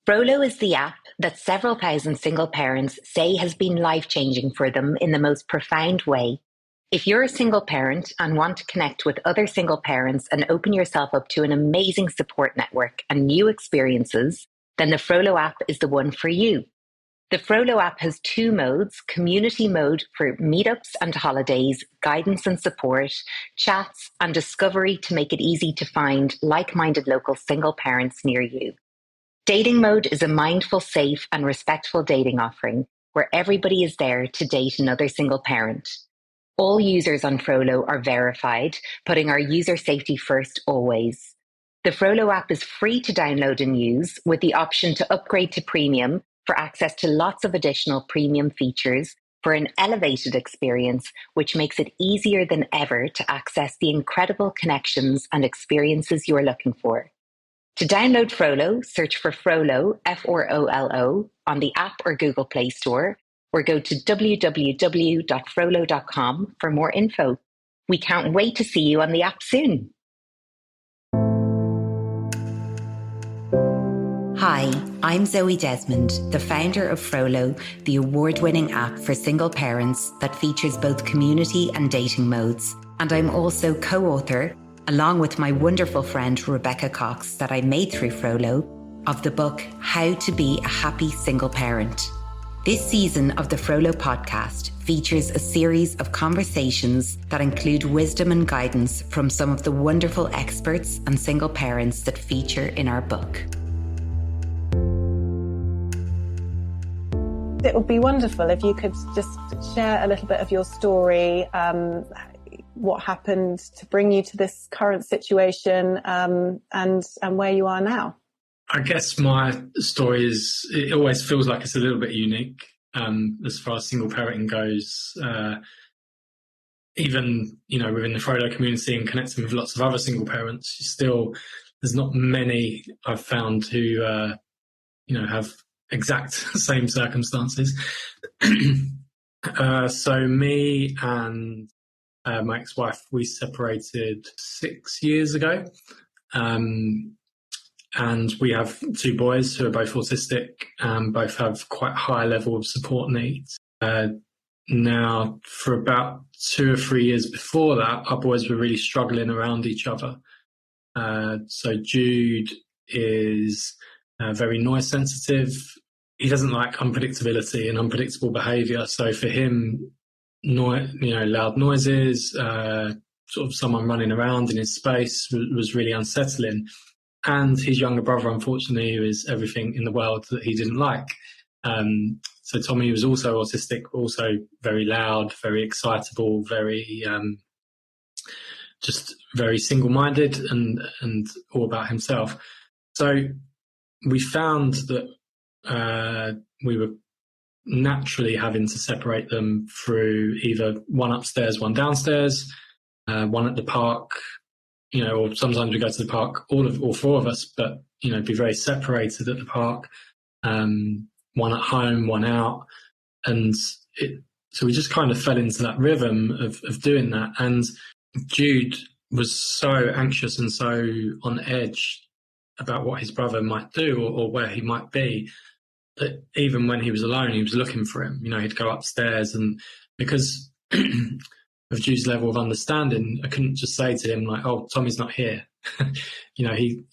Frollo is the app that several thousand single parents say has been life-changing for them in the most profound way. If you're a single parent and want to connect with other single parents and open yourself up to an amazing support network and new experiences, then the Frollo app is the one for you. The Frollo app has two modes: community mode for meetups and holidays, guidance and support, chats, and discovery to make it easy to find like-minded local single parents near you. Dating mode is a mindful, safe, and respectful dating offering where everybody is there to date another single parent. All users on Frollo are verified, putting our user safety first always. The Frollo app is free to download and use, with the option to upgrade to premium for access to lots of additional premium features for an elevated experience, which makes it easier than ever to access the incredible connections and experiences you're looking for. To download Frollo, search for Frollo, Frollo, on the App or Google Play Store, or go to www.frollo.com for more info. We can't wait to see you on the app soon. Hi, I'm Zoe Desmond, the founder of Frollo, the award-winning app for single parents that features both community and dating modes. And I'm also co-author, along with my wonderful friend Rebecca Cox, that I made through Frollo, of the book How to Be a Happy Single Parent. This season of the Frollo podcast features a series of conversations that include wisdom and guidance from some of the wonderful experts and single parents that feature in our book. It would be wonderful if you could just share a little bit of your story, what happened to bring you to this current situation, and where you are now. I guess my story it always feels like it's a little bit unique as far as single parenting goes. Even, within the Frollo community and connecting with lots of other single parents, there's not many I've found who, have exact same circumstances. So me and my ex-wife, we separated 6 years ago. And we have two boys who are both autistic and both have quite high level of support needs. Now, for about 2 or 3 years before that, our boys were really struggling around each other. So Jude is very noise sensitive. He doesn't like unpredictability and unpredictable behaviour. So for him, loud noises, sort of someone running around in his space was really unsettling. And his younger brother, unfortunately, is everything in the world that he didn't like. So Tommy was also autistic, also very loud, very excitable, very just very single-minded and all about himself. So we found that we were naturally having to separate them through either one upstairs, one downstairs, one at the park, or sometimes we go to the park, all four of us, but, be very separated at the park, one at home, one out. And so we just kind of fell into that rhythm of doing that. And Jude was so anxious and so on edge about what his brother might do or where he might be, that even when he was alone, he was looking for him. He'd go upstairs, and because of Jude's level of understanding, I couldn't just say to him like, "Oh, Tommy's not here." He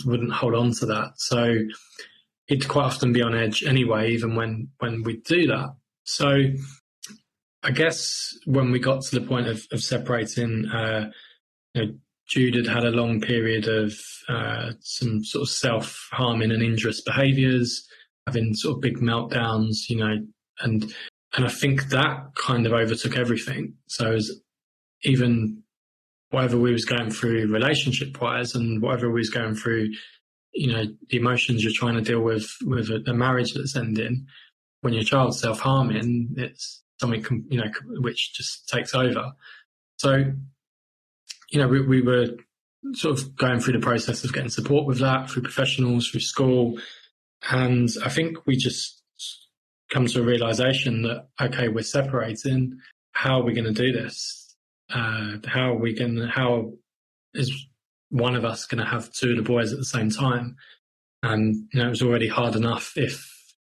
wouldn't hold on to that. So he'd quite often be on edge anyway, even when we'd do that. So I guess when we got to the point of separating, Jude had a long period of some sort of self-harming and injurious behaviours, having sort of big meltdowns, and I think that kind of overtook everything. So as even whatever we was going through relationship-wise and whatever we was going through, the emotions you're trying to deal with a marriage that's ending, when your child's self-harming, it's something, which just takes over. So, we were sort of going through the process of getting support with that through professionals, through school. And I think we just come to a realization that, okay, we're separating. How are we going to do this? How is one of us going to have two of the boys at the same time? It was already hard enough if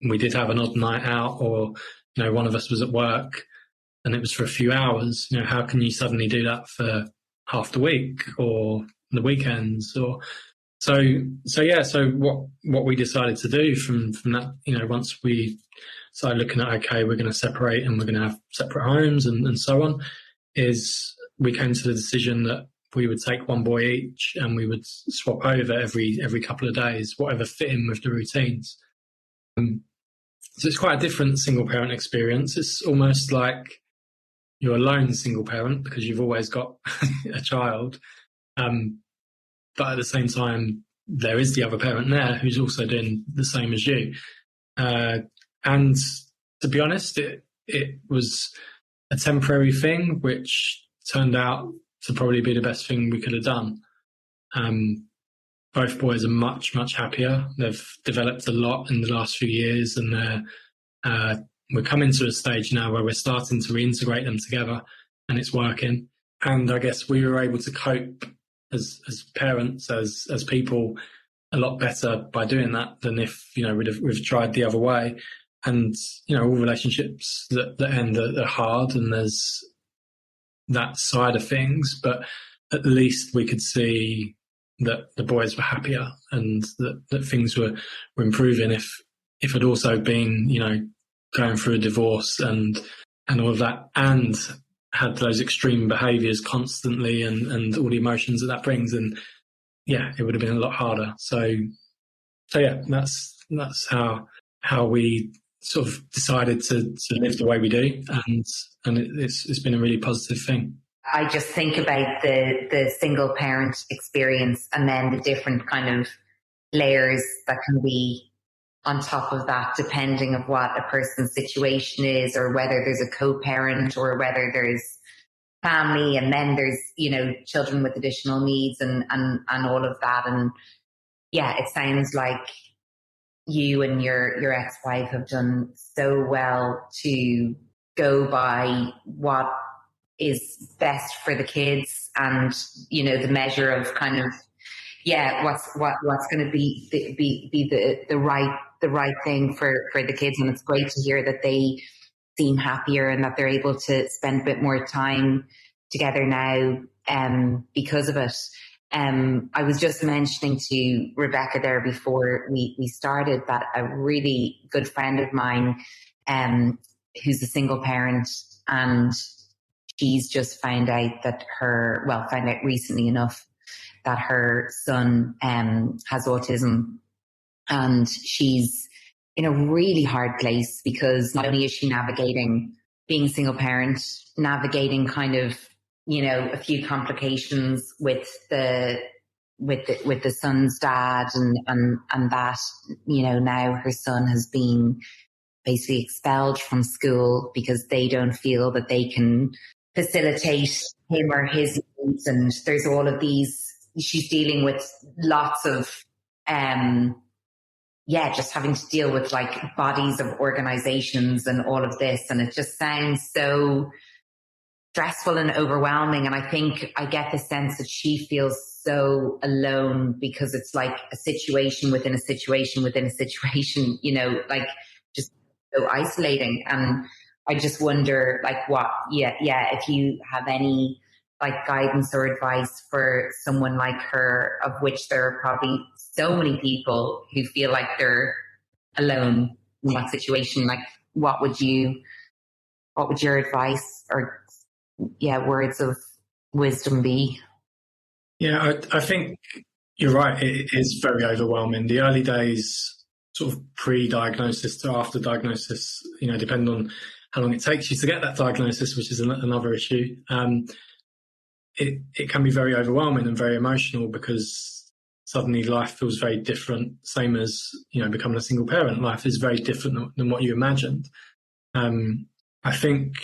we did have an odd night out, or one of us was at work and it was for a few hours. How can you suddenly do that for half the week or the weekends? Or so what we decided to do from that, once we started looking at, okay, we're going to separate and we're going to have separate homes and so on, is we came to the decision that we would take one boy each and we would swap over every couple of days, whatever fit in with the routines. So it's quite a different single parent experience. It's almost like you're a lone single parent because you've always got a child. But at the same time, there is the other parent there who's also doing the same as you. And to be honest, it was a temporary thing, which turned out to probably be the best thing we could have done. Both boys are much, much happier. They've developed a lot in the last few years, and we're coming to a stage now where we're starting to reintegrate them together, and it's working. And I guess we were able to cope as parents, as people, a lot better by doing that than if we've tried the other way. And all relationships that end are hard, and there's that side of things. But at least we could see that the boys were happier and that things were improving. If it also been going through a divorce and all of that, and had those extreme behaviours constantly and all the emotions that brings, and it would have been a lot harder. So that's how we sort of decided to live the way we do, and it's been a really positive thing. I just think about the single parent experience and then the different kind of layers that can be on top of that, depending of what a person's situation is, or whether there's a co-parent, or whether there's family, and then there's children with additional needs and all of that. And it sounds like you and your ex-wife have done so well to go by what is best for the kids, and the measure of kind of what's going to be the right thing for the kids. And it's great to hear that they seem happier and that they're able to spend a bit more time together now because of it. I was just mentioning to Rebecca there before we started that a really good friend of mine who's a single parent, and she's just found out recently enough that her son has autism, and she's in a really hard place because not only is she navigating being a single parent, navigating kind of a few complications with the son's dad, and that now her son has been basically expelled from school because they don't feel that they can facilitate him or his needs. And there's all of these, she's dealing with lots of just having to deal with like bodies of organizations and all of this, and it just sounds so stressful and overwhelming. And I think I get the sense that she feels so alone because it's like a situation within a situation within a situation, like just so isolating. And I just wonder if you have any like guidance or advice for someone like her, of which there are probably so many people who feel like they're alone in that situation. Like what would your advice or words of wisdom be? I think you're right. It is very overwhelming. The early days, sort of pre-diagnosis to after diagnosis, depending on how long it takes you to get that diagnosis, which is another issue. It can be very overwhelming and very emotional because suddenly life feels very different. Same as, becoming a single parent, life is very different than what you imagined. I think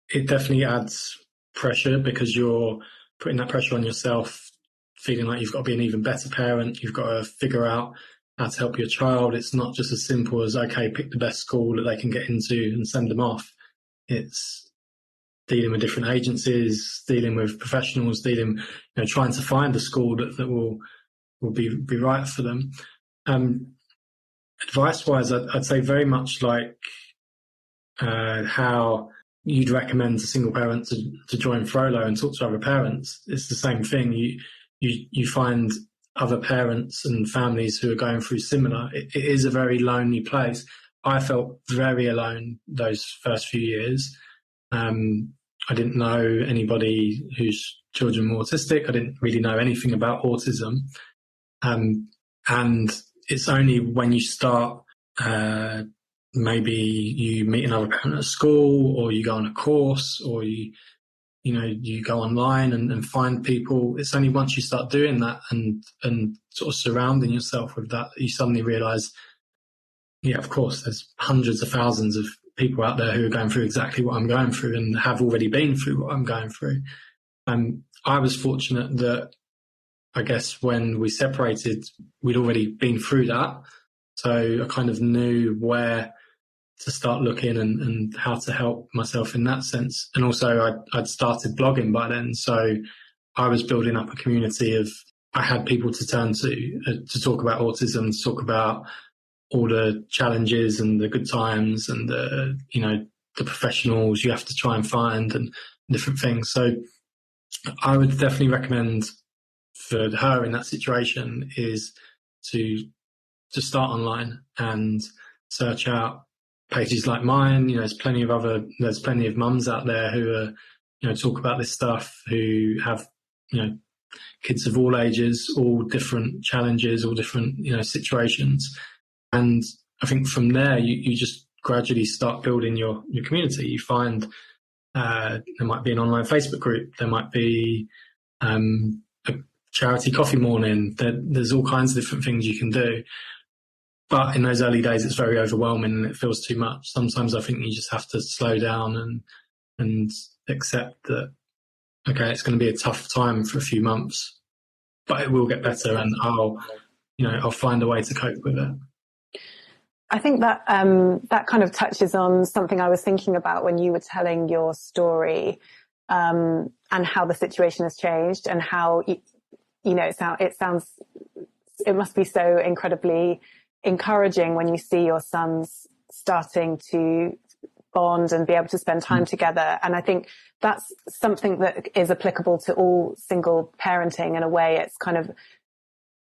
it definitely adds pressure because you're putting that pressure on yourself, feeling like you've got to be an even better parent. You've got to figure out how to help your child. It's not just as simple as, okay, pick the best school that they can get into and send them off. It's dealing with different agencies, dealing with professionals, trying to find a school that will be right for them. Advice-wise, I'd say very much like how you'd recommend to single parents to join Frollo and talk to other parents. It's the same thing. You find other parents and families who are going through similar. It is a very lonely place. I felt very alone those first few years. I didn't know anybody whose children were autistic. I didn't really know anything about autism. And it's only when you start, maybe you meet another parent at school, or you go on a course, or you go online and find people. It's only once you start doing that and sort of surrounding yourself with that you suddenly realise, yeah, of course, there's hundreds of thousands of people out there who are going through exactly what I'm going through and have already been through what I'm going through. I was fortunate that, I guess, when we separated, we'd already been through that. So I kind of knew where to start looking and how to help myself in that sense. And also I'd started blogging by then. So I was building up a community I had people to turn to talk about autism, to talk about all the challenges and the good times and the professionals you have to try and find and different things. So I would definitely recommend for her in that situation is to start online and search out pages like mine. There's plenty of mums out there who are, talk about this stuff, who have, kids of all ages, all different challenges, all different, situations. And I think from there, you just gradually start building your community. You find there might be an online Facebook group. There might be a charity coffee morning. There's all kinds of different things you can do. But in those early days, it's very overwhelming and it feels too much. Sometimes I think you just have to slow down and accept that, okay, it's going to be a tough time for a few months, but it will get better and I'll find a way to cope with it. I think that that kind of touches on something I was thinking about when you were telling your story, and how the situation has changed and how, it must be so incredibly encouraging when you see your sons starting to bond and be able to spend time together. And I think that's something that is applicable to all single parenting in a way. It's kind of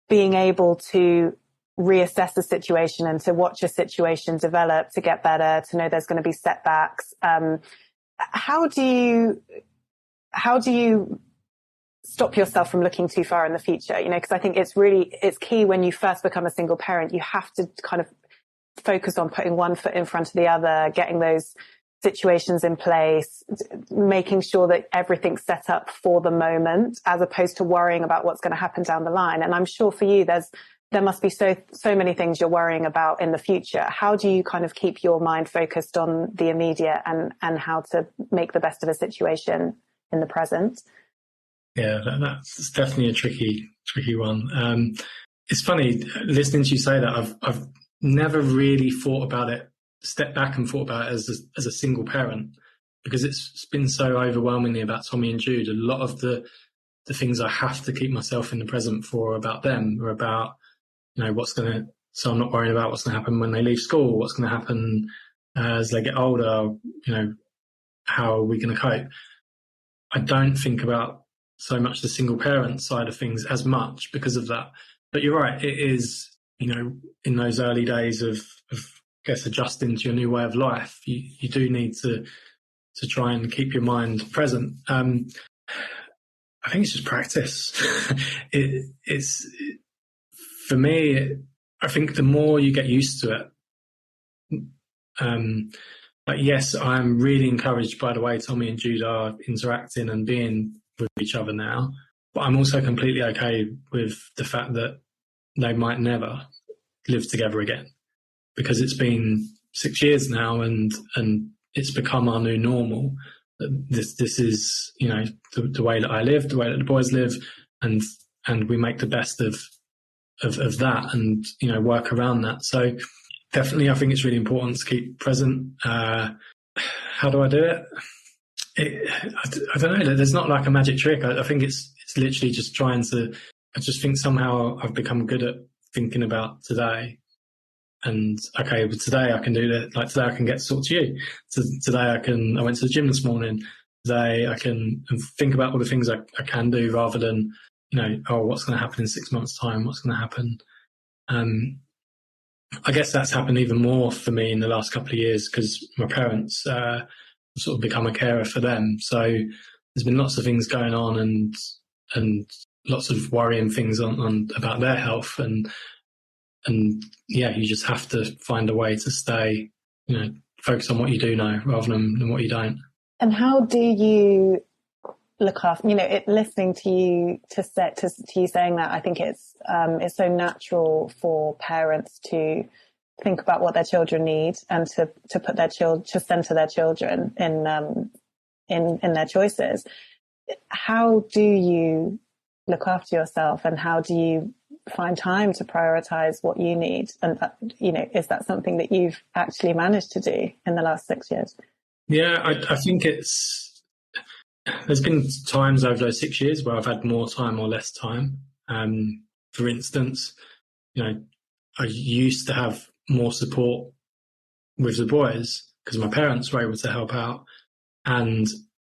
being able to reassess the situation and to watch a situation develop, to get better, to know there's going to be setbacks. How do you stop yourself from looking too far in the future? Because I think it's key when you first become a single parent. You have to kind of focus on putting one foot in front of the other, getting those situations in place, making sure that everything's set up for the moment, as opposed to worrying about what's going to happen down the line. And I'm sure for you, there must be so many things you're worrying about in the future. How do you kind of keep your mind focused on the immediate and how to make the best of a situation in the present? Yeah, that's definitely a tricky one. It's funny listening to you say that. I've never really thought about it, stepped back and thought about it as a single parent, because it's been so overwhelmingly about Tommy and Jude. A lot of the things I have to keep myself in the present for about them, or about so I'm not worrying about what's going to happen when they leave school, what's going to happen as they get older, how are we going to cope? I don't think about so much the single parent side of things as much because of that. But you're right, it is, in those early days of I guess adjusting to your new way of life, you do need to try and keep your mind present. I think it's just practice. For me, I think the more you get used to it, yes, I'm really encouraged by the way Tommy and Jude are interacting and being with each other now, but I'm also completely okay with the fact that they might never live together again, because it's been 6 years now and it's become our new normal. This is, the way that I live, the way that the boys live, and we make the best of that and, work around that. So definitely I think it's really important to keep present. How do I do it? I don't know. There's not like a magic trick. I think it's literally just I just think somehow I've become good at thinking about today. And okay, but today I can do that. Like today I can get to talk to you. Today I went to the gym this morning. Today I can think about all the things I can do rather than, oh, what's going to happen in 6 months' time? What's going to happen? I guess that's happened even more for me in the last couple of years because my parents sort of become a carer for them. So there's been lots of things going on and lots of worrying things on about their health and yeah, you just have to find a way to stay, focus on what you do know rather than what you don't. And how do you look after, listening to you to you saying that, I think it's so natural for parents to think about what their children need and to put to center their children in their choices. How do you look after yourself, and how do you find time to prioritize what you need? And is that something that you've actually managed to do in the last 6 years? Yeah, I think there's been times over those 6 years where I've had more time or less time. For instance, I used to have more support with the boys because my parents were able to help out. And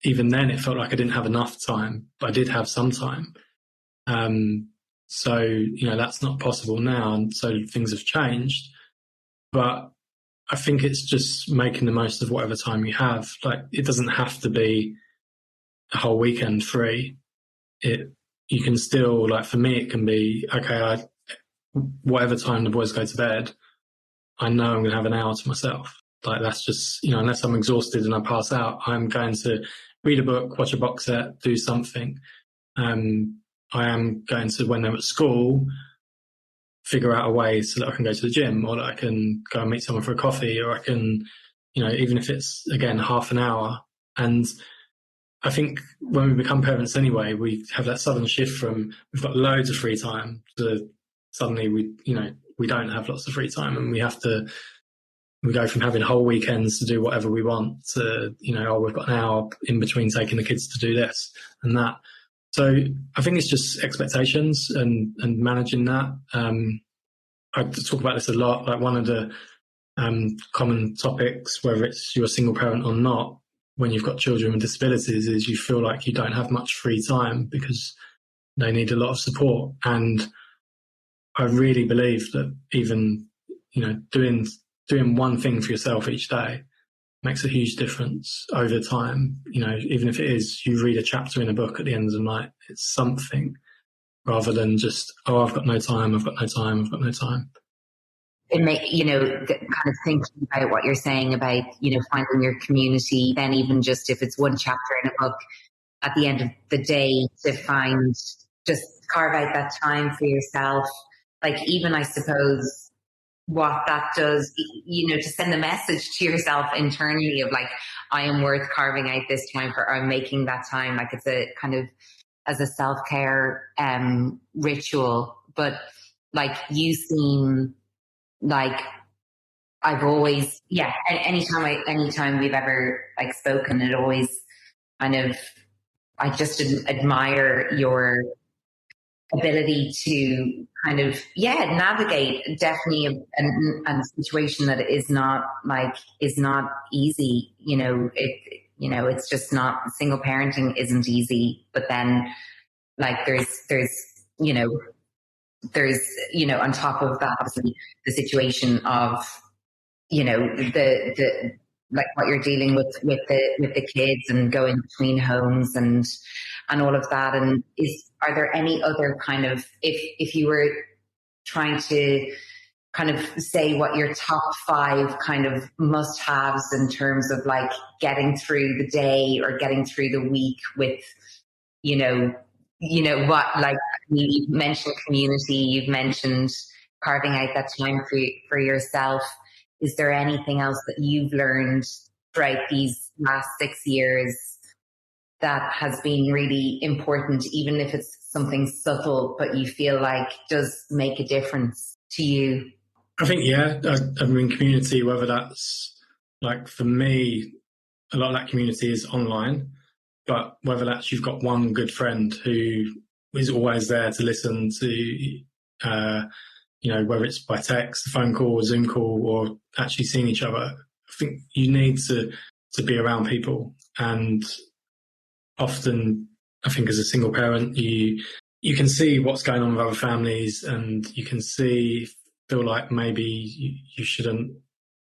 even then it felt like I didn't have enough time, but I did have some time. So, that's not possible now. And so things have changed, but I think it's just making the most of whatever time you have. Like, it doesn't have to be a whole weekend free. You can still, like, for me, it can be, okay, whatever time the boys go to bed, I know I'm going to have an hour to myself. Like, that's just, unless I'm exhausted and I pass out, I'm going to read a book, watch a box set, do something. I am going to, when they're at school, figure out a way so that I can go to the gym, or that I can go and meet someone for a coffee, or I can, even if it's, again, half an hour. And I think when we become parents anyway, we have that sudden shift from we've got loads of free time to suddenly we don't have lots of free time, and we go from having whole weekends to do whatever we want to, we've got an hour in between taking the kids to do this and that. So I think it's just expectations and managing that. I talk about this a lot. Like, one of the common topics, whether it's you're a single parent or not, when you've got children with disabilities, is you feel like you don't have much free time because they need a lot of support. And I really believe that even, doing one thing for yourself each day makes a huge difference over time. Even if it is you read a chapter in a book at the end of the night, it's something, rather than just, oh, I've got no time. It may, kind of thinking about what you're saying about, finding your community, then even just if it's one chapter in a book at the end of the day, to just carve out that time for yourself. Like, even I suppose what that does, to send a message to yourself internally of like, I am worth carving out this time for, I'm making that time. Like, it's a kind of as a self-care ritual. But like, you seem like, I've always, anytime we've ever like spoken, it always kind of, I just admire your ability to kind of, navigate definitely a situation that is not easy. It's just not, single parenting isn't easy, but then like there's on top of that, obviously the situation of, the like what you're dealing with the kids and going between homes and all of that. And are there any other kind of, if you were trying to kind of say what your top 5 kind of must-haves in terms of like getting through the day or getting through the week with, what, like, you've mentioned community, you've mentioned carving out that time for yourself. Is there anything else that you've learned throughout these last 6 years that has been really important, even if it's something subtle, but you feel like does make a difference to you? I think, I mean, community, whether that's, like, for me, a lot of that community is online, but whether that's you've got one good friend who is always there to listen to whether it's by text, a phone call, a Zoom call, or actually seeing each other. I think you need to be around people. And often, I think as a single parent, you can see what's going on with other families, and you can feel like maybe you shouldn't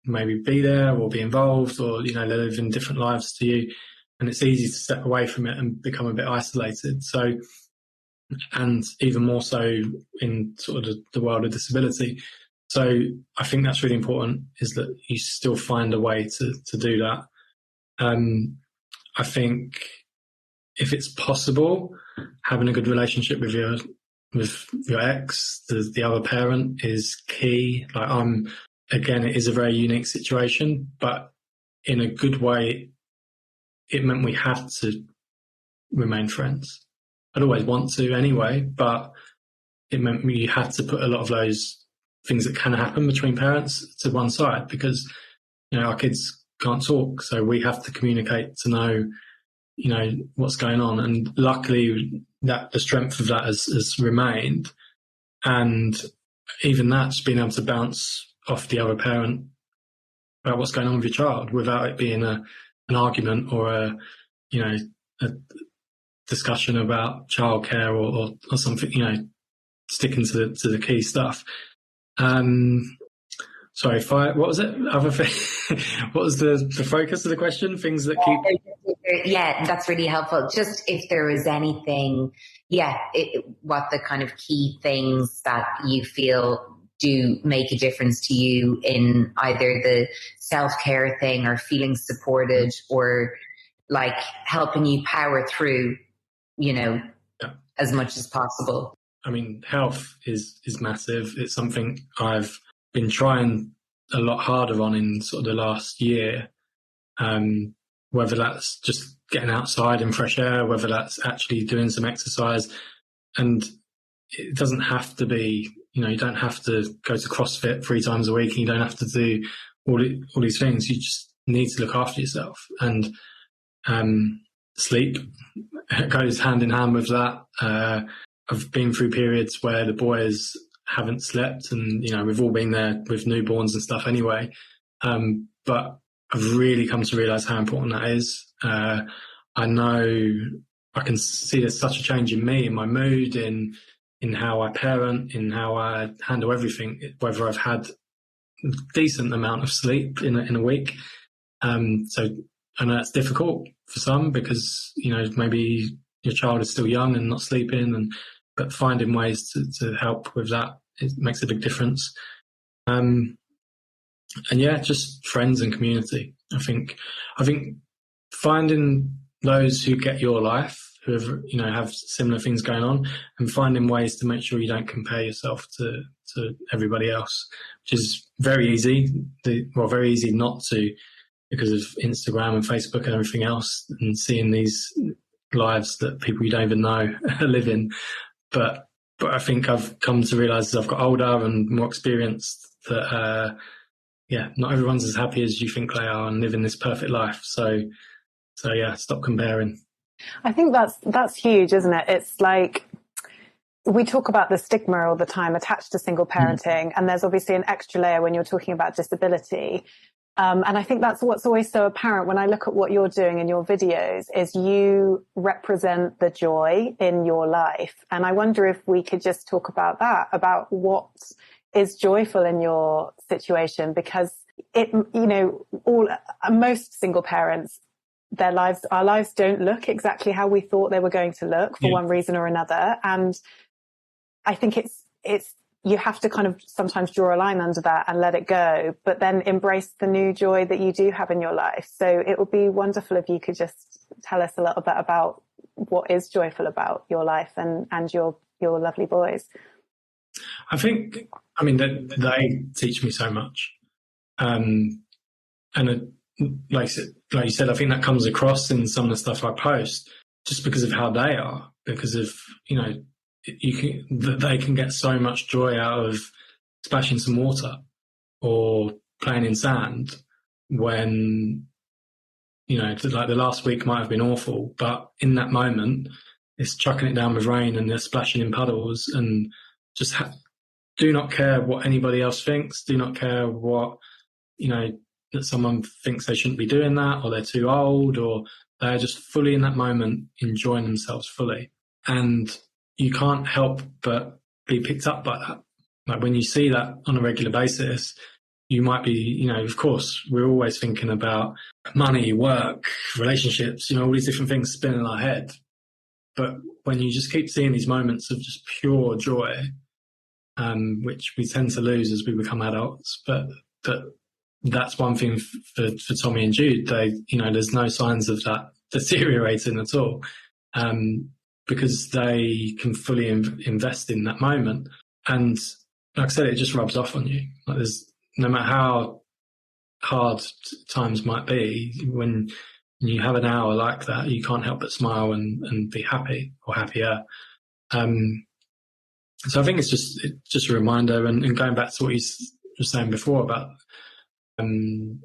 maybe be there or be involved, or, they live in different lives to you. And it's easy to step away from it and become a bit isolated. So, and even more so in sort of the world of disability. So I think that's really important, is that you still find a way to do that. I think if it's possible, having a good relationship with your ex, the other parent, is key. Like, again, it is a very unique situation, but in a good way, it meant we had to remain friends. I'd always want to anyway, but it meant you had to put a lot of those things that can happen between parents to one side, because, our kids can't talk. So we have to communicate to know, what's going on. And luckily that the strength of that has remained. And even that's being able to bounce off the other parent about what's going on with your child without it being an argument or a discussion about childcare or something, sticking to the key stuff. Sorry, what was it? Other thing, what was the focus of the question? Things that keep. Yeah, that's really helpful. Just if there was anything, what the kind of key things that you feel do make a difference to you in either the self-care thing or feeling supported or like helping you power through, as much as possible. I mean, health is massive. It's something I've been trying a lot harder on in sort of the last year, whether that's just getting outside in fresh air, whether that's actually doing some exercise. And it doesn't have to be, you don't have to go to CrossFit 3 times a week, and you don't have to do all these things. You just need to look after yourself. And sleep goes hand in hand with that. I've been through periods where the boys haven't slept, and we've all been there with newborns and stuff anyway. But I've really come to realise how important that is. I know I can see there's such a change in me, in my mood, in how I parent, in how I handle everything, whether I've had a decent amount of sleep in a week. So I know that's difficult for some because, maybe your child is still young and not sleeping, but finding ways to help with that, it makes a big difference. And just friends and community. I think finding those who get your life, who have similar things going on, and finding ways to make sure you don't compare yourself to everybody else, which is very easy. Very easy not to, because of Instagram and Facebook and everything else, and seeing these lives that people you don't even know are living. But I think I've come to realise as I've got older and more experienced that, not everyone's as happy as you think they are and living this perfect life. So stop comparing. I think that's huge, isn't it? It's like, we talk about the stigma all the time attached to single parenting, and there's obviously an extra layer when you're talking about disability. And I think that's what's always so apparent when I look at what you're doing in your videos, is you represent the joy in your life. And I wonder if we could just talk about that, about what is joyful in your situation, because most single parents, our lives don't look exactly how we thought they were going to look for one reason or another. And I think it's you have to kind of sometimes draw a line under that and let it go, but then embrace the new joy that you do have in your life. So it would be wonderful if you could just tell us a little bit about what is joyful about your life and your lovely boys. They teach me so much. Like you said, I think that comes across in some of the stuff I post, just because of how they are, because of, they can get so much joy out of splashing some water or playing in sand when, like the last week might have been awful, but in that moment it's chucking it down with rain and they're splashing in puddles and just do not care what anybody else thinks, do not care what, that someone thinks they shouldn't be doing that, or they're too old, or they're just fully in that moment, enjoying themselves fully. And you can't help but be picked up by that. Like when you see that on a regular basis, you might be, of course, we're always thinking about money, work, relationships, all these different things spinning in our head. But when you just keep seeing these moments of just pure joy, which we tend to lose as we become adults, but that's one thing for Tommy and Jude. They, there's no signs of that deteriorating at all, because they can fully invest in that moment. And like I said, it just rubs off on you. Like no matter how hard times might be, when you have an hour like that, you can't help but smile and be happy or happier. So I think it's just a reminder, and going back to what you were saying before about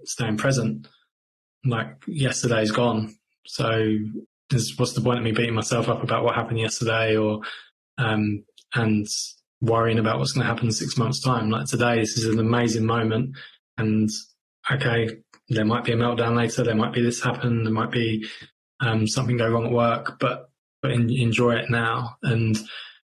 staying present. Like yesterday's gone, so what's the point of me beating myself up about what happened yesterday, or and worrying about what's going to happen in 6 months' time? Like today, this is an amazing moment, and okay, there might be a meltdown later, there might be this happen, there might be something go wrong at work, but enjoy it now. And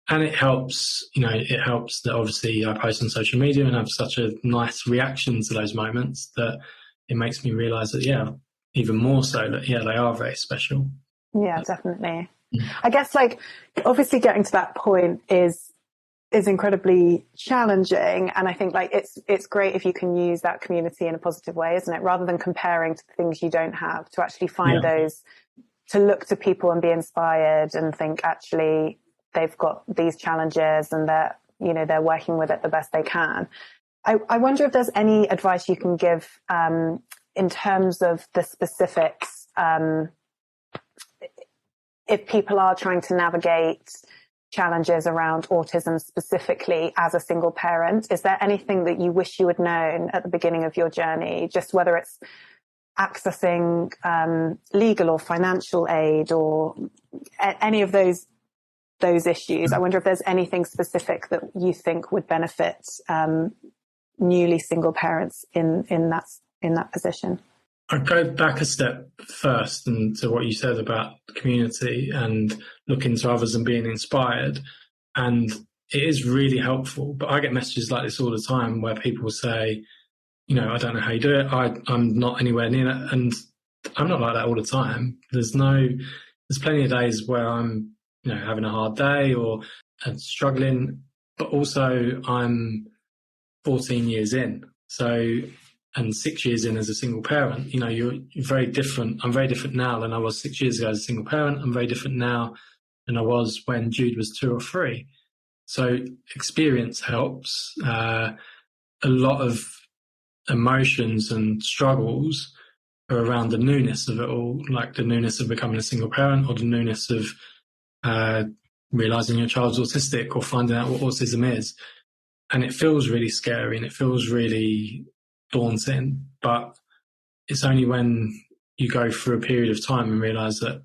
it helps, it helps that obviously I post on social media and have such a nice reaction to those moments that it makes me realise that, even more so that, they are very special. Yeah, definitely. I guess obviously getting to that point is incredibly challenging. And I think it's great if you can use that community in a positive way, isn't it? Rather than comparing to the things you don't have, to actually find those, to look to people and be inspired and think actually they've got these challenges and they're working with it the best they can. I wonder if there's any advice you can give in terms of the specifics, if people are trying to navigate challenges around autism specifically as a single parent. Is there anything that you wish you had known at the beginning of your journey, just whether it's accessing legal or financial aid or any of those issues? I wonder if there's anything specific that you think would benefit newly single parents in that position. I'd go back a step first and to what you said about the community and looking to others and being inspired. And it is really helpful. But I get messages like this all the time where people say, I don't know how you do it. I'm not anywhere near that. And I'm not like that all the time. There's plenty of days where I'm, having a hard day or struggling, but also I'm 14 years in. So, and 6 years in as a single parent, you're very different. I'm very different now than I was 6 years ago as a single parent. I'm very different now than I was when Jude was 2 or 3. So experience helps. A lot of emotions and struggles are around the newness of it all, like the newness of becoming a single parent or the newness of realizing your child's autistic or finding out what autism is. And it feels really scary and it feels really daunting, but it's only when you go through a period of time and realize that,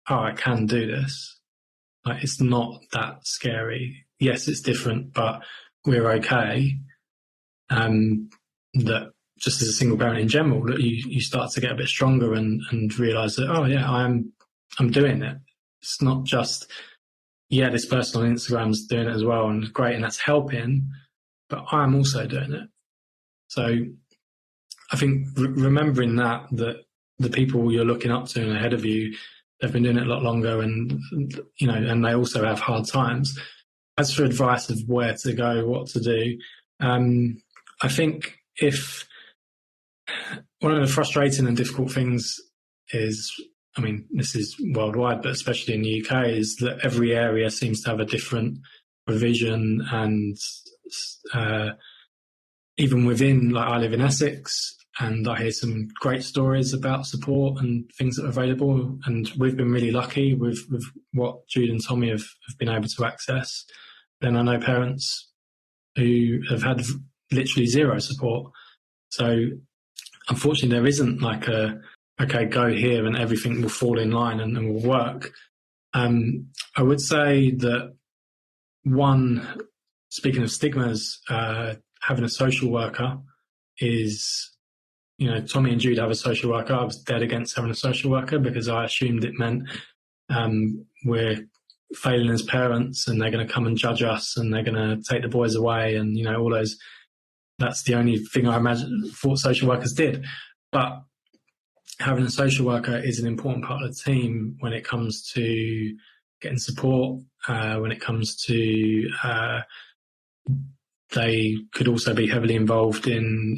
I can do this. Like, it's not that scary. Yes, it's different, but we're okay. That just as a single parent in general, that you start to get a bit stronger and realize that, I'm doing it. It's not just, this person on Instagram's doing it as well and great, and that's helping, but I'm also doing it. So I think remembering that the people you're looking up to and ahead of you, they've been doing it a lot longer and, and they also have hard times. As for advice of where to go, what to do, I think if one of the frustrating and difficult things is, this is worldwide, but especially in the UK, is that every area seems to have a different provision. And even within, like, I live in Essex and I hear some great stories about support and things that are available. And we've been really lucky with what Jude and Tommy have been able to access. Then I know parents who have had literally zero support. So unfortunately, there isn't like go here and everything will fall in line and will work. I would say that one speaking of stigmas, having a social worker is, Tommy and Jude have a social worker. I was dead against having a social worker because I assumed it meant we're failing as parents and they're going to come and judge us and they're going to take the boys away and, all those. That's the only thing I thought social workers did. But having a social worker is an important part of the team when it comes to getting support, when it comes to they could also be heavily involved in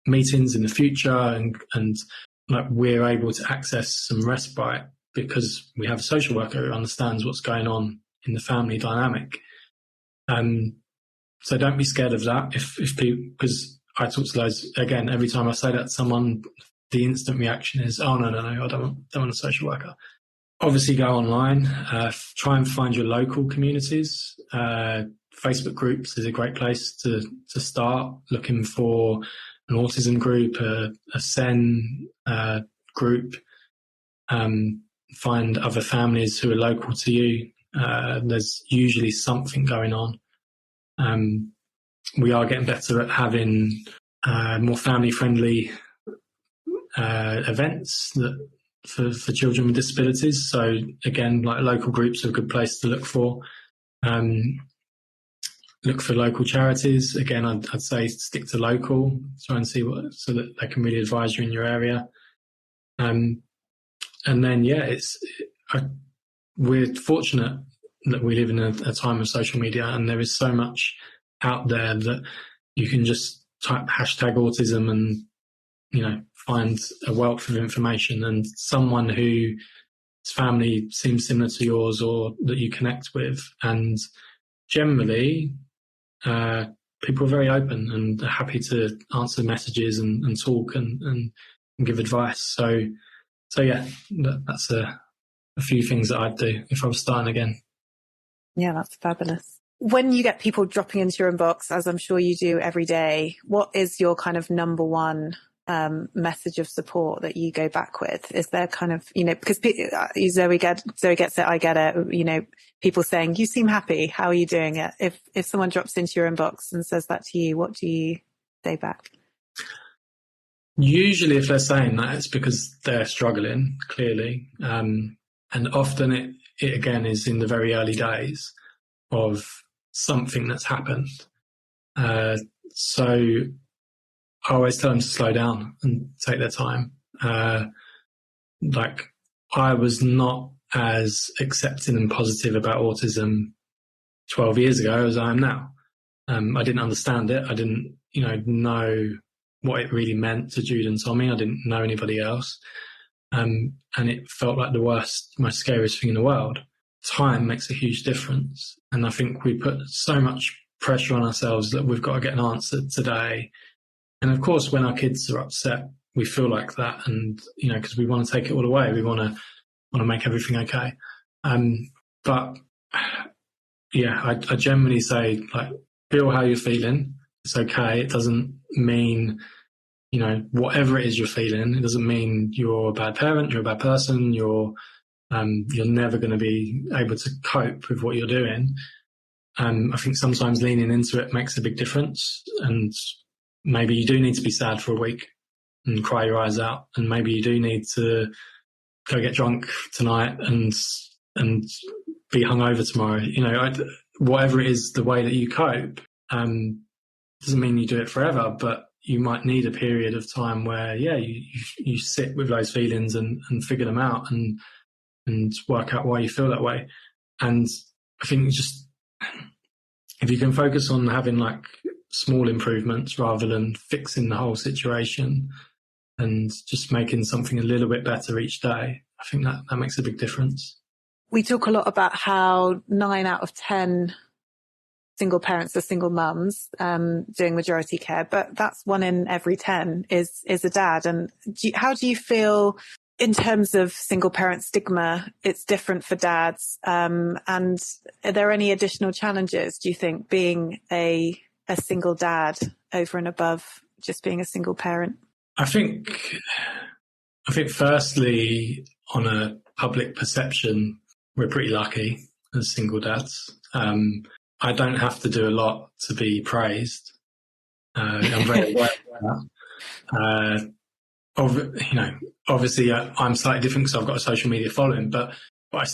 meetings in the future, and like we're able to access some respite because we have a social worker who understands what's going on in the family dynamic. So don't be scared of that. If people, because I talk to loads, again, every time I say that to someone, the instant reaction is, oh, no, I don't want a social worker. Obviously go online, try and find your local communities. Facebook groups is a great place to start, looking for an autism group, a SEN group, find other families who are local to you. There's usually something going on. We are getting better at having more family-friendly events for children with disabilities. So again, like local groups are a good place to look for. Look for local charities. Again, I'd say stick to local. Try and see so that they can really advise you in your area. And then, we're fortunate that we live in a time of social media, and there is so much out there that you can just type #autism and, find a wealth of information, and someone whose family seems similar to yours or that you connect with. And generally, people are very open and are happy to answer messages and talk and give advice. So yeah, that's a few things that I'd do if I was starting again. Yeah, that's fabulous. When you get people dropping into your inbox, as I'm sure you do every day, what is your kind of number one message of support that you go back with? Is there kind of, because Zoe gets it, I get it, people saying, you seem happy, how are you doing it? If someone drops into your inbox and says that to you, what do you say back? Usually if they're saying that, it's because they're struggling, clearly. And often it again is in the very early days of something that's happened. So I always tell them to slow down and take their time. Like I was not as accepting and positive about autism 12 years ago as I am now. I didn't understand it. I didn't, know what it really meant to Jude and Tommy. I didn't know anybody else. And it felt like the worst, most scariest thing in the world. Time makes a huge difference. And I think we put so much pressure on ourselves that we've got to get an answer today. And of course, when our kids are upset, we feel like that. And, because we want to take it all away. We want to make everything okay. But yeah, I generally say, like, feel how you're feeling. It's okay. It doesn't mean, whatever it is you're feeling, it doesn't mean you're a bad parent, you're a bad person, you're never going to be able to cope with what you're doing. I think sometimes leaning into it makes a big difference, and maybe you do need to be sad for a week and cry your eyes out, and maybe you do need to go get drunk tonight and be hungover tomorrow. Whatever it is, the way that you cope, doesn't mean you do it forever, but you might need a period of time where, you sit with those feelings and figure them out and work out why you feel that way. And I think just if you can focus on having like small improvements rather than fixing the whole situation and just making something a little bit better each day, I think that makes a big difference. We talk a lot about how 9 out of 10 single parents are single mums doing majority care, but that's 1 in every 10 is a dad. And how do you feel in terms of single parent stigma? It's different for dads, and are there any additional challenges, do you think, being a single dad over and above just being a single parent? I think firstly, on a public perception, we're pretty lucky as single dads. I don't have to do a lot to be praised. I'm very aware of that. Obviously, I'm slightly different because I've got a social media following, but I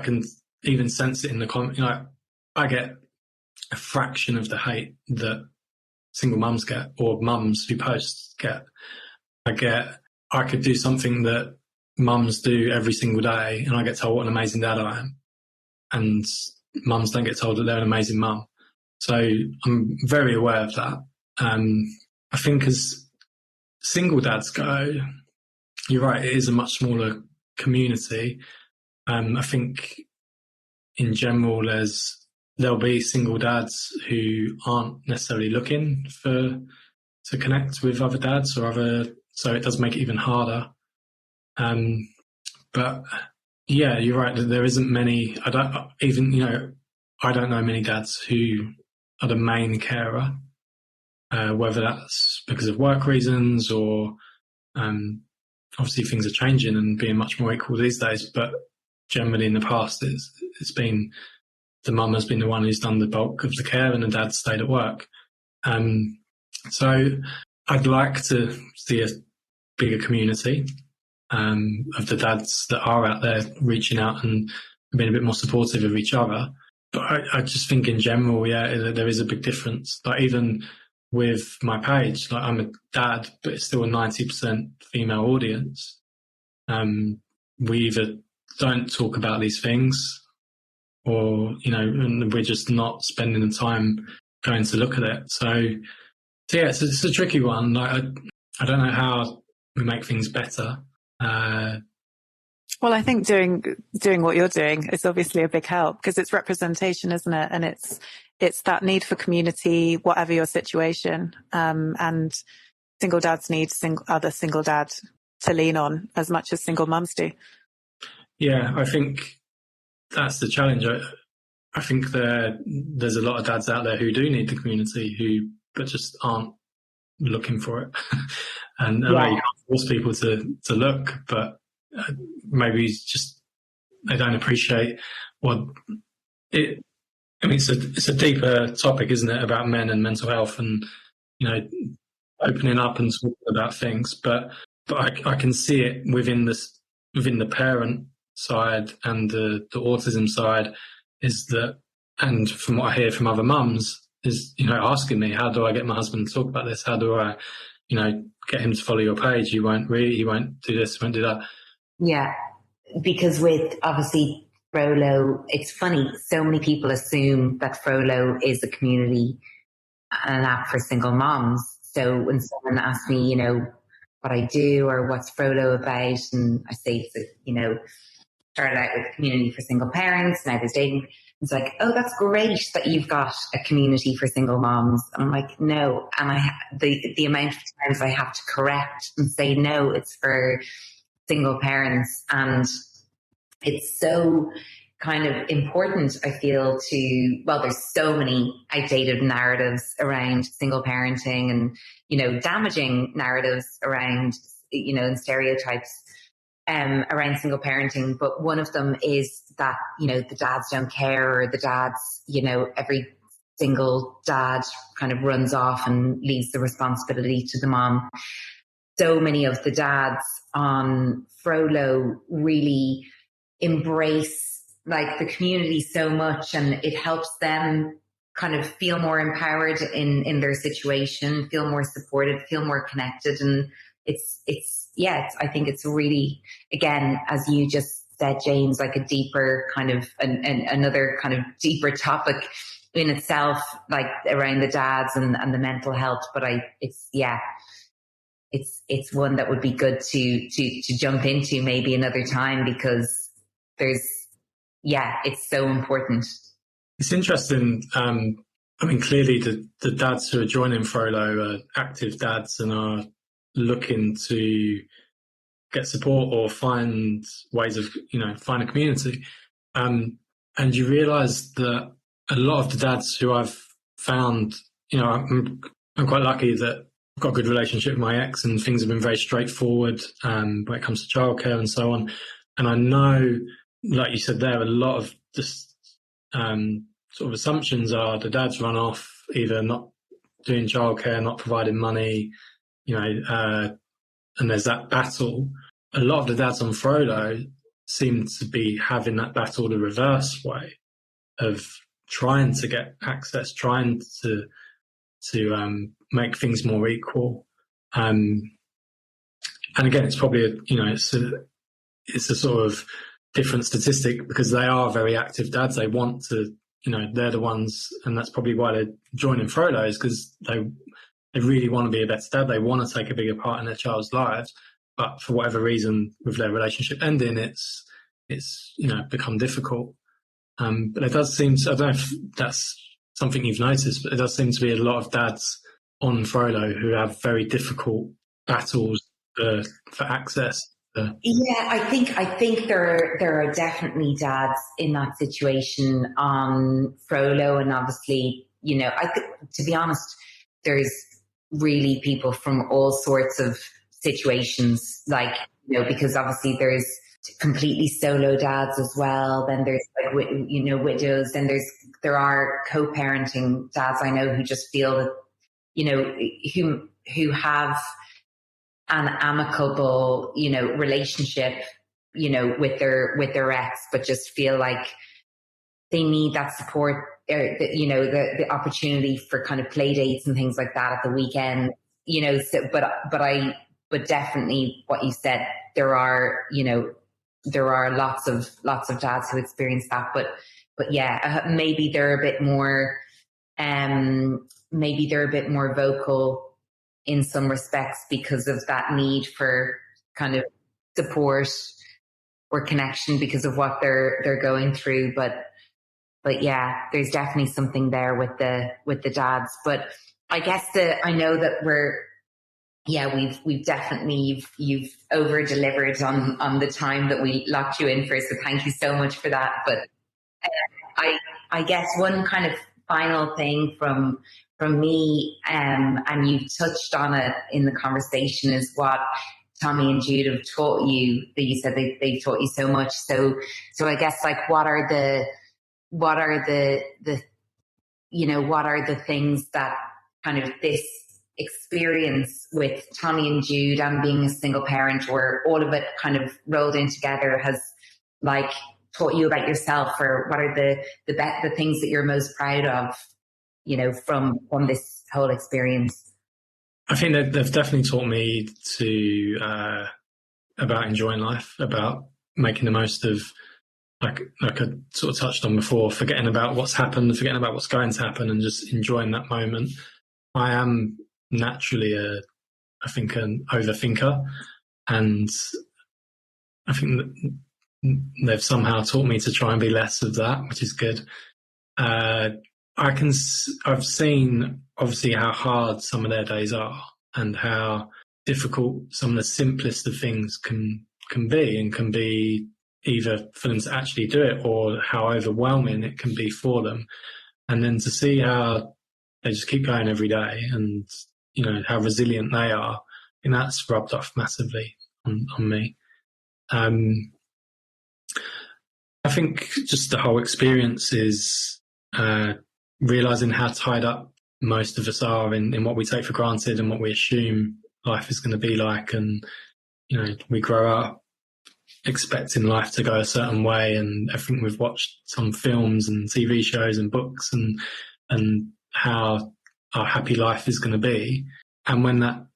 can even sense it in the comment. I get a fraction of the hate that single mums get, or mums who post get. I could do something that mums do every single day, and I get told what an amazing dad I am, and mums don't get told that they're an amazing mum. So I'm very aware of that. I think as single dads go, you're right, it is a much smaller community. I think in general there'll be single dads who aren't necessarily looking to connect with other dads so it does make it even harder. But yeah, you're right, there isn't many. I don't know many dads who are the main carer, whether that's because of work reasons or obviously things are changing and being much more equal these days. But generally in the past, it's been the mum has been the one who's done the bulk of the care and the dad stayed at work. So I'd like to see a bigger community of the dads that are out there reaching out and being a bit more supportive of each other. But I just think in general, yeah, there is a big difference. Like even with my page, like I'm a dad, but it's still a 90% female audience. We either don't talk about these things or, and we're just not spending the time going to look at it. So yeah, it's a tricky one. Like, I don't know how we make things better. Well, I think doing what you're doing is obviously a big help because it's representation, isn't it? And it's that need for community, whatever your situation. And single dads need other single dad to lean on as much as single mums do. Yeah, I think that's the challenge. I think there's a lot of dads out there who do need the community but just aren't looking for it. And I know you can't force people to look, but maybe just they don't appreciate it's a deeper topic, isn't it, about men and mental health and opening up and talking about things. But I can see it within the parent side and the autism side is that, and from what I hear from other mums is asking me, how do I get my husband to talk about this? How do I get him to follow your page? He won't do this, won't do that. Yeah, because with obviously Frollo, it's funny, so many people assume that Frollo is a community and an app for single moms. So when someone asks me, what I do or what's Frollo about, and I say, started out with a community for single parents, now there's dating. It's like, oh, that's great that you've got a community for single moms. And I'm like, no. And the amount of times I have to correct and say, no, it's for single parents. And it's so kind of important, I feel, there's so many outdated narratives around single parenting and, damaging narratives around, and stereotypes around single parenting. But one of them is that, the dads don't care, or the dads, every single dad kind of runs off and leaves the responsibility to the mom. So many of the dads on Frollo really embrace like the community so much, and it helps them kind of feel more empowered in their situation, feel more supported, feel more connected. And I think it's really, again, as you just said, James, like a deeper kind of another kind of deeper topic in itself, like around the dads and the mental health. But it's one that would be good to jump into maybe another time, because it's so important. It's interesting. Clearly the dads who are joining Frollo are active dads and are looking to get support or find ways of, find a community. And you realise that a lot of the dads who I've found, I'm quite lucky that I've got a good relationship with my ex and things have been very straightforward when it comes to childcare and so on. And I know, like you said there, a lot of just sort of assumptions are the dads run off, either not doing childcare, not providing money, and there's that battle. A lot of the dads on Frollo seem to be having that battle the reverse way of trying to get access, trying to make things more equal. And again, it's probably it's a sort of different statistic because they are very active dads. They want to, they're the ones, and that's probably why they're joining Frollo, is because they really want to be a better dad. They want to take a bigger part in their child's lives, but for whatever reason, with their relationship ending, it's become difficult. But it does seem I don't know if that's something you've noticed, but it does seem to be a lot of dads on Frollo who have very difficult battles for access. Yeah, I think there are definitely dads in that situation on Frollo, and obviously, to be honest, there's really people from all sorts of situations, because obviously there's completely solo dads as well. Then there's widows. Then there are co-parenting dads I know who just feel that who have an amicable relationship with their ex, but just feel like they need that support, the opportunity for kind of play dates and things like that at the weekend. But definitely what you said, there are lots of dads who experience that, but yeah, maybe they're a bit more vocal in some respects because of that need for kind of support or connection because of what they're going through. But yeah, there's definitely something there with the dads. But I guess I know that we've definitely, you've over delivered on the time that we locked you in for. So thank you so much for that. But I guess one kind of final thing from me, and you touched on it in the conversation, is what Tommy and Jude have taught you. That you said they taught you so much. So I guess what are the things that kind of this experience with Tommy and Jude and being a single parent, or all of it kind of rolled in together, has taught you about yourself, or what are the things that you're most proud of, from this whole experience? I think they've definitely taught me about enjoying life, about making the most of, like I sort of touched on before, forgetting about what's happened, forgetting about what's going to happen, and just enjoying that moment. I am naturally an overthinker, and I think that they've somehow taught me to try and be less of that, which is good. I've seen obviously how hard some of their days are, and how difficult some of the simplest of things can be, and can be either for them to actually do it, or how overwhelming it can be for them. And then to see how they just keep going every day, and how resilient they are, and that's rubbed off massively on me. I think just the whole experience is realising how tied up most of us are in what we take for granted and what we assume life is going to be like. And, we grow up expecting life to go a certain way, and everything we've watched, some films and TV shows and books, and how our happy life is going to be. And when that's,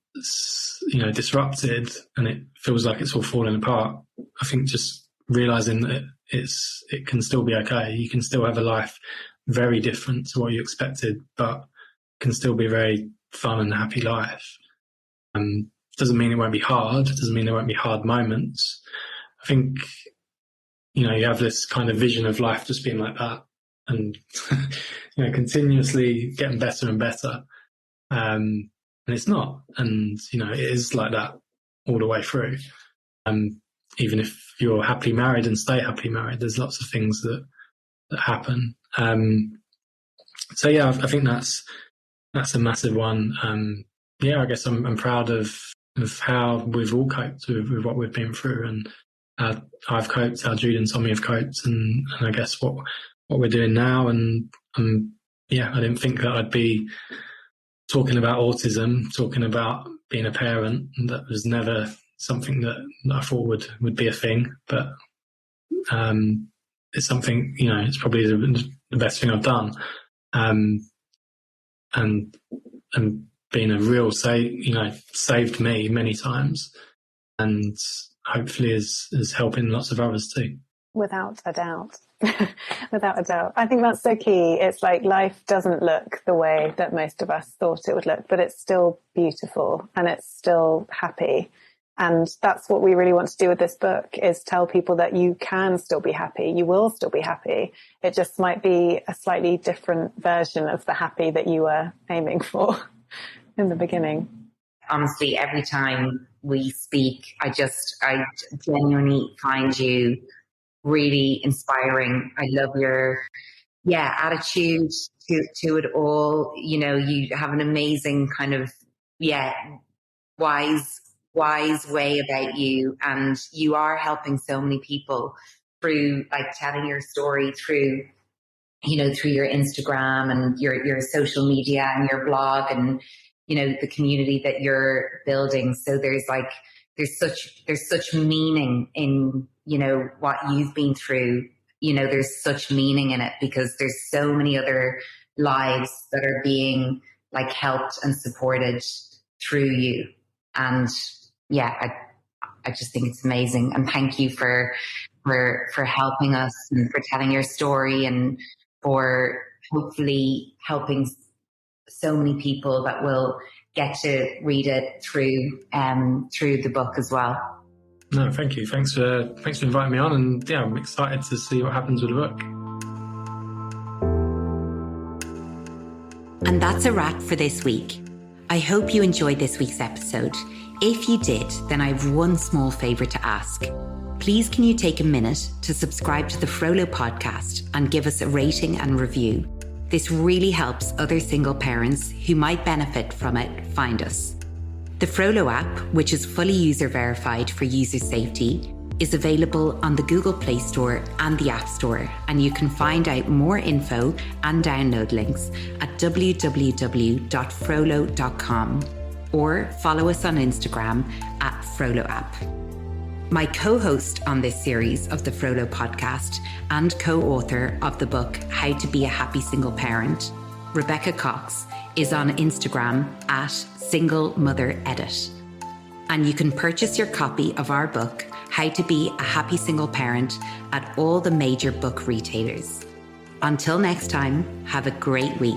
disrupted and it feels like it's all falling apart, I think just realising that it can still be okay. You can still have a life very different to what you expected, but can still be a very fun and happy life. Doesn't mean it won't be hard. Doesn't mean there won't be hard moments. I think, you have this kind of vision of life just being like that, and continuously getting better and better. And it's not. And, it is like that all the way through. Even if you're happily married and stay happily married, there's lots of things that happen. So yeah, I think that's a massive one. I guess I'm proud of how we've all coped with what we've been through, and how I've coped, how Jude and Tommy have coped, and I guess what we're doing now. And I didn't think that I'd be talking about autism, talking about being a parent. That was never something that I thought would be a thing, but it's something, it's probably the best thing I've done. And being a real saved me many times, and hopefully is helping lots of others too. Without a doubt. Without a doubt. I think that's so key. It's like life doesn't look the way that most of us thought it would look, but it's still beautiful and it's still happy. And that's what we really want to do with this book, is tell people that you can still be happy. You will still be happy. It just might be a slightly different version of the happy that you were aiming for in the beginning. Honestly, every time we speak, I genuinely find you really inspiring. I love your attitude to it all. You have an amazing kind of wise way about you, and you are helping so many people through telling your story through your Instagram and your social media and your blog and the community that you're building. So there's such meaning in what you've been through. There's such meaning in it because there's so many other lives that are being helped and supported through you. And I just think it's amazing. And thank you for helping us and for telling your story and for hopefully helping so many people that will get to read it through the book as well. No, thank you. Thanks for inviting me on, and I'm excited to see what happens with the book. And that's a wrap for this week. I hope you enjoyed this week's episode. If you did, then I have one small favour to ask. Please can you take a minute to subscribe to the Frollo podcast and give us a rating and review? This really helps other single parents who might benefit from it find us. The Frollo app, which is fully user verified for user safety, is available on the Google Play Store and the App Store, and you can find out more info and download links at www.frollo.com or follow us on Instagram at Frollo app. My co-host on this series of the Frollo podcast and co-author of the book How to Be a Happy Single Parent, Rebecca Cox, is on Instagram at Single Mother Edit. And you can purchase your copy of our book, How to Be a Happy Single Parent, at all the major book retailers. Until next time, have a great week.